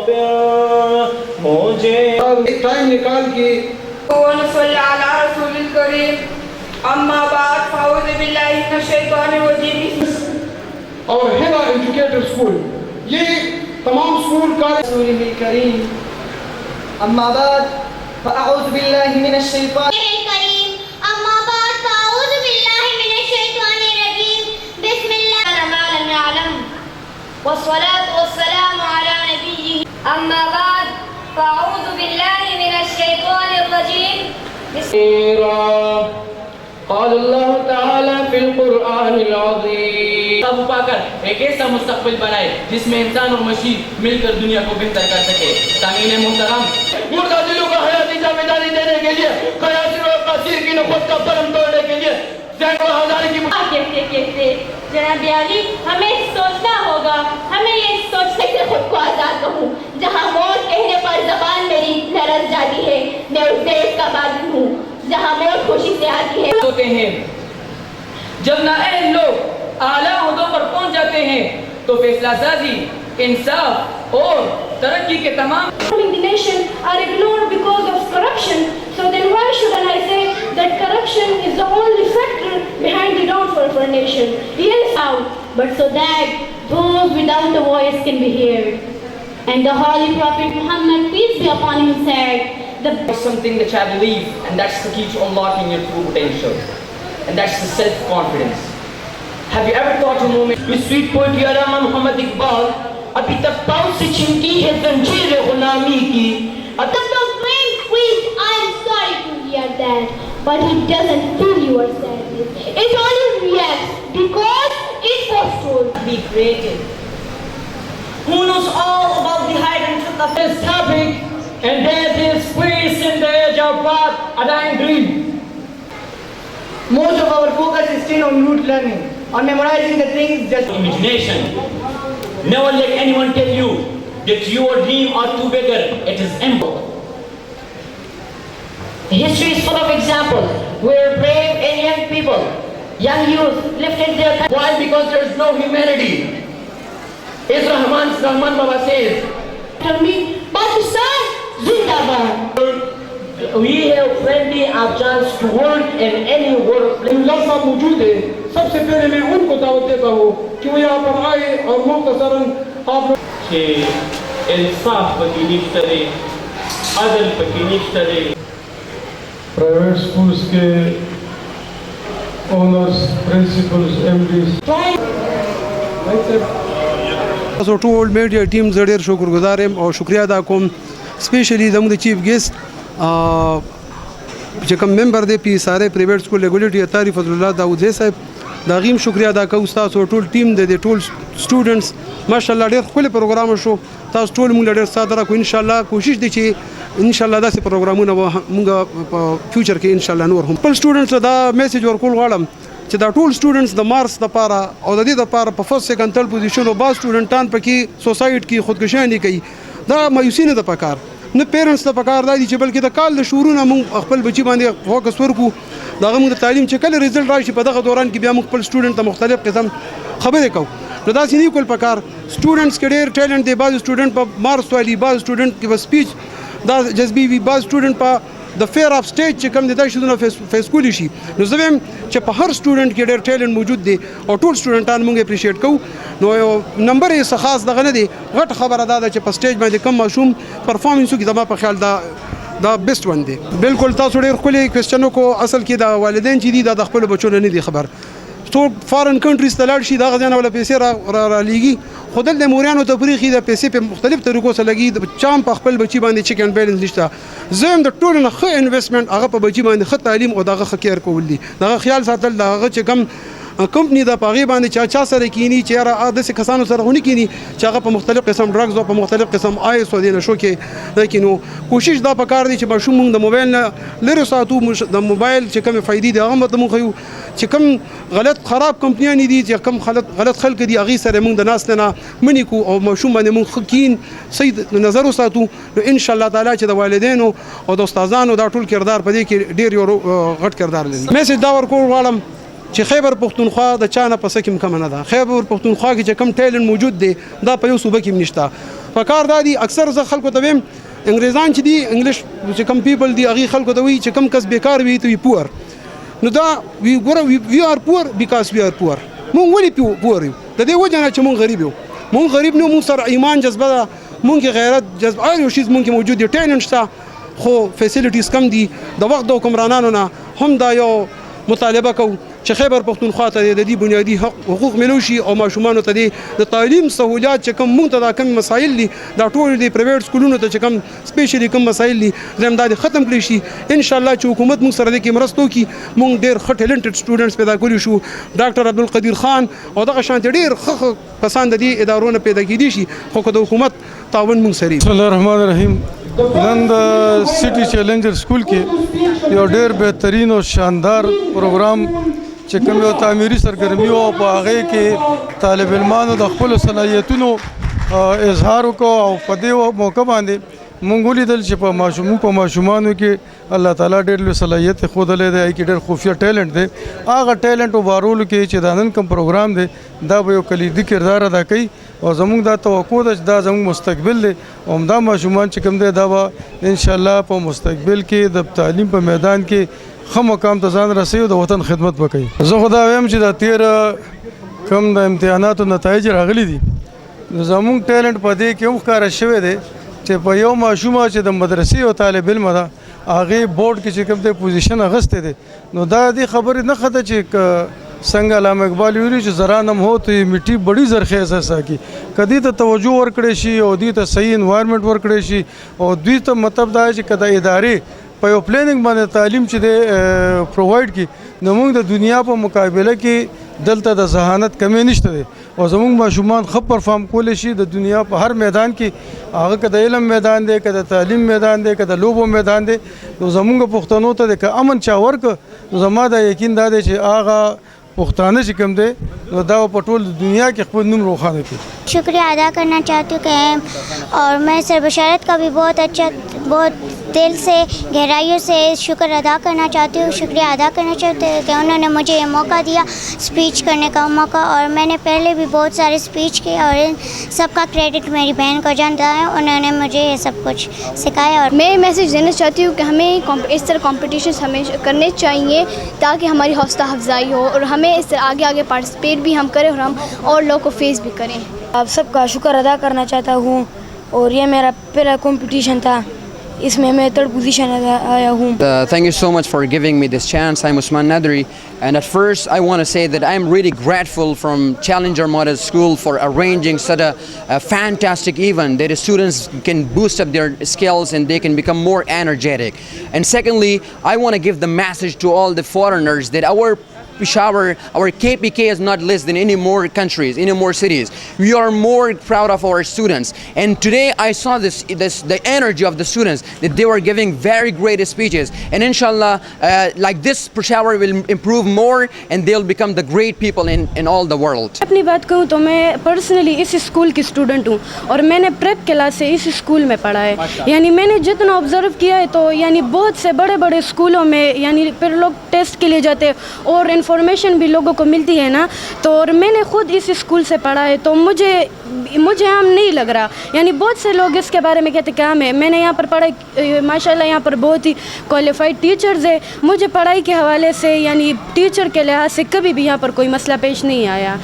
मुसाफिर मुझे टाइम निकाल के वनसल्ली अला रसूलिल करीम अम्मा बाद फाऊज़ बिल्लाहि मिनश शैतानिर रजीम और हिना एजुकेटर स्कूल, ये तमाम स्कूल का रसूलिल करीम अम्मा बाद फाऊज़ बिल्लाहि मिनश शैतानिर करीम अम्मा बाद फाऊज़ बिल्लाहि मिनश शैतानिर रजीम बिस्मिल्लाह मा लम यअलम वस्सलातु वस्सलामु अला नबिय्यिहि अम्मा बाद फाऊज़ बिल्लाहि मिनश शैतानिर रजीम قال الله تعالى في القرآن العظيم सब पाकर एक ऐसा मुस्तकबिल बनाए जिसमें इंसान और मशीन मिलकर दुनिया को बेहतर कर सके। सामीन मोहतरम, मुर्दा दिलों को हयाती जावेदारी देने के लिए, कयासिर और कासिर की नफरत का परम तोड़ने के लिए सैकड़ों हज़ार की कहते जनाब अली, हमें सोचना होगा, हमें ये सोचने से खुद को आजाद कहूँ। जहाँ मौत कहने पर जबान मेरी लरज जाती है, मैं उस देश का बागिन हूँ जहाँ मौत खुशी से आती है। होते हैं जब नाअहल लोग आला ओहदों पर पहुंच जाते हैं तो फैसला साजी, इंसाफ और तरक्की के तमाम The nation are ignored because of corruption. So then why shouldn't I say that corruption is the only factor behind the downfall of our nation? Yes, out, but so that those without a voice can be heard. And the Holy Prophet Muhammad, peace be upon him, said, There's something that I believe, and that's the key to unlocking your true potential, and that's the self-confidence. Have you ever thought a moment with sweet poet Allama Muhammad Iqbal, अभी तक पाँव से छिनकी है जंजीर गुलामी की। the great priest, I'm sorry to hear that, but he doesn't feel your sadness. It only reacts because it was told. Be creative. Who knows all about the hidden truth of This topic, and there is space in the edge of path, a dying dream. Most of our focus is still on rote learning, on memorizing the things just Imagination. Never let anyone tell you that your dream are too bigger. It is empty. History is full of examples where brave and young people, young youth lifted their Why? Because there is no humanity. As Rahman Baba says, Tell me, Pakistan, Zindabad. we have plenty of chance to work in any workplace. साहब मौजूद है। सबसे पहले मैं उनको दावत देता हूँ कि वो यहाँ पर आए और मुख्तसरन आप कि इंसाफ पकी निश्तरे, अदल पकी निश्तरे। प्राइवेट स्कूल्स के ओनर्स, प्रिंसिपल्स, एमडीज تاسو ټول میډیا ټیم زه ډېر شکرګزار یم او شکریا ادا کوم سپیشلی زموږ د چیف ګیسټ چې کوم ممبر دی پی اس آر اے پرایویټ سکول ریګولیټري اتھارټي فضل الله داودزی صاحب د هغې هم شکریا ادا کوو ستاسو ټول ټیم دی د ټول سټوډنټس ماشاءالله ډېر ښکلی پروګرام شو تاسو ټول موږ له ډېر ساعت راکړو انشاءالله کوشش دی چې انشاءالله داسې پروګرامونه موږ په فیوچر کې انشاءالله نور هم خپل سټوډنټس ته دا میسیج ورکول غواړم چې دا ټول سټوډنټس د مارکس لپاره او د دې لپاره په فرست سیکنډ تھرډ پوزیشن او بعض سټوډنټان پکې سوسایټ کې خودکشي کوي دا مایوسي نه ده پکار نه پیرنټس ته پکار دی چې بلکې د کال د شورونه موږ خپل بچي باندې فوکس ورکو دغه موږ د تعلیم چې کله ریزلټ راشي په دغه دوران کې بیا موږ خپل سټوډنټ ته مختلف قسم خبرې کوو نو داسې نه کول پکار سټوډنټس کې ډېر ټیلنټ دی بعض سټوډنټ په مارکس والی بعض سټوډنټ کې په سپیچ دا جذبي وي بعض سټوډنټ په د فیر اف سټیج چې کوم د شودونه فیسکولی شي نو زه وایم چې په هر سټوډنټ کې ډېر ټیلنټ موجود دی او ټول سټوډنټان موږ اپریشیټ کوو نو یو نمبر یې څه خاص دغه نه دی غټ خبره دا ده چې په سټیج باندې کم ماشوم پرفارمنس وکړي زما په خیال دا بیسټ ون دی بالکل تاسو ډېر ښکلي کوېسچنو کو اصل کې د والدین چې دي دا د خپلو بچو نه دي خبر څوک فارن کنټریز ته لاړ شي دغه ځای نه ولا پیسې رالیږي خو دلته د موریانو تفریح د پیسې په مختلف طریقو سره لګي د چام په خپل بچي باندې چیک اینډ بیلنس نشته زه هم د ټولو نه ښه انویسټمنټ هغه په بچي باندې ښه تعلیم او دغه ښه کیر کول دي دغه خیال ساتل د هغه چې کم کمپنی د پاغي باندې چا سره کینی چې را داسې کسانو سره ونی کینی چې هغه په مختلف قسم ډرګز او په مختلف قسم آیس او دینه شو کې لیکن کوشش دا پکار دی چې ماشوم د موبایل نه لري ساتو د موبایل چې کوم فائدې دی هغه مته مو خو چې کوم غلط خراب کمپنیان دي چې کوم غلط خلک دي هغه سره موږ د ناس نه منی کو او ماشوم باندې موږ خکین صحیح نظر وساتو نو ان شاء الله تعالی چې د والدینو او د استادانو دا ټول کردار په دې کې ډیر یو غټ کردار لري میسج دا ورکول غواړم چې خیبر پښتونخوا د چانه پس کې کم نه ده خیبر پښتونخوا کې چې کم ټیلنټ موجود دی دا په یو صوبه کې نشته پکار دا دي اکثر زه خلکو ته وایم انګریزان چې دي انګلیش چې کم پیپل دي هغې خلکو ته وایي چې کم کس بیکار وي ته وي پور نو دا وی آر پور بیکاز وی آر پور مونږ ولې پور یو د دې وجه نه چې مونږ غریب یو مونږ غریب نه مونږ سره ایمان جذبه ده مونږ غیرت جذبه هر یو شیز مونږ موجود دی ټیلنټ شته خو فیسیلیټیز کم دي د وخت د حکمرانانو نه هم دا یو مطالبه کوو چې خیبر پښتونخوا ته د دې بنیادي حقوق ملو شي او ماشومانو ته د تعلیم سهولیات چې کوم مونږ ته دا کم مسایل دي دا ټول د پرایویټ سکولونو ته چې کم سپیشلی کم مسایل دي زم دا ختم کړی شي ان شاء الله چې حکومت مونږ سره د کې مرسته وکړي مونږ ډېر ښه ټیلنټډ سټوډنټس پیدا کړي شو ډاکټر عبدالقدیر خان او دغه شانتي ډېر ښه کسان د دې ادارو نه پیدا کېدي شي خو د حکومت تعاون مونږ سره بسم الله الرحمن الرحیم نن د سټي چیلنجر سکول کې یو ډېر بهترین او شاندار پروګرام چې کوم یو تعمیري سرګرمي او په هغې کې طالب علمانو د خپلو صلاحیتونو اظهار وکړو او په دې موقع باندې مونږ ولیدل چې په ماشومانو کې الله تعالی ډېر لوی صلاحیت ښودلی دی هغې کې ډېر خفیه ټیلنټ دی هغه ټیلنټ وبارولو کې چې دا نن کوم پروګرام دی دا به یو کلیدي کردار ادا کوي او زموږ دا توقع ده چې دا زموږ مستقبل دی او همدا ماشومان چې کوم دی دا به انشاءالله په مستقبل کې د تعلیم په میدان کې ښه مقام ته ځان رسوي او د وطن خدمت به کوي زه خو دا وایم چې دا تېره کوم د امتحاناتو نتایج راغلي دي زموږ ټیلنټ په دې کې هم ښکاره شوی دی چې په یو ماشومه چې د مدرسې او طالب علمه ده هغې بورډ کې چې کوم دی پوزیشن اخیستی دی نو دا دې خبرې نه ښه ده چې څنګه علامه اقبال ویلي چې زرا نم ہو تو یہ مٹی بڑی زرخیز ہے ساکی کدی ته توجه ورکړی شي او دوی ته صحیح انوایرمنټ ورکړی شي او دوی ته مطلب دا چې کدا ادارې په یو پلانینګ باندې تعلیم چې دی پرووایډ کړي نو موږ د دنیا په مقابله کې دلته د ذهانت کمی نشته دی او زموږ ماشومان ښه پرفارم کولی شي د دنیا په هر میدان کې هغه که د علم میدان دی که د تعلیم میدان دی که د لوبو میدان دی نو زموږ پښتنو ته د که امن چا ورکړه نو زما دا یقین دا دی چې هغه پختانه چې کوم دی نو دا په ټول دنیا کې خپل نوم روښانه کړي शुक्रिया अदा करना चाहती हूँ कि और मैं सरबशारत का भी बहुत दिल से गहराइयों से शुक्र अदा करना चाहती हूँ शुक्रिया अदा करना चाहती हूँ कि उन्होंने मुझे ये मौका दिया स्पीच करने का मौका और मैंने पहले भी बहुत सारे स्पीच किए और इन सबका क्रेडिट मेरी बहन को जाता है उन्होंने मुझे ये सब कुछ सिखाया और मैं मैसेज देना चाहती हूँ कि हमें इस तरह कॉम्पिटिशन हमें करने चाहिए ताकि हमारी हौसला अफजाई हो और हमें इस तरह आगे आगे पार्टिसिपेट भी हम करें और हम और लोगों को फेस भी करें आप सबका शुक्र अदा करना चाहता हूँ और ये मेरा पहला कंपटीशन था इसमें मैं थर्ड पोजीशन आया हूँ Thank you so much for giving me this chance. I'm Usman Nadri and at first I want to say that I'm really grateful from Challenger Model School for arranging such a fantastic event that the students can boost up their skills and they can become more energetic. And secondly, I want to give the message to all the foreigners that our Peshawar, our KPK is not less than any more countries, any more cities. We are more proud of our students. And today I saw the energy of the students that they were giving very great speeches. And inshallah, like this, Peshawar will improve more and they'll become the great people in all the world. अपनी बात कहूँ तो मैं पर्सनली इस स्कूल की स्टूडेंट हूँ और मैंने प्रेप क्लास से इस स्कूल में पढ़ा है यानी मैंने जितना ऑब्जर्व किया है तो यानी बहुत से बड़े बड़े स्कूलों में यानी फिर लोग टेस्ट के लिए जाते हैं और इन्फॉर्मेशन भी लोगों को मिलती है ना तो और मैंने खुद इस स्कूल से पढ़ा है तो मुझे आम नहीं लग रहा यानी बहुत से लोग इसके बारे में कहते क्या है मैंने यहाँ पर पढ़ाई माशाल्लाह यहाँ पर बहुत ही क्वालिफाइड टीचर्स है मुझे पढ़ाई के हवाले से यानी टीचर के लिहाज से कभी भी यहाँ पर कोई मसला पेश नहीं आया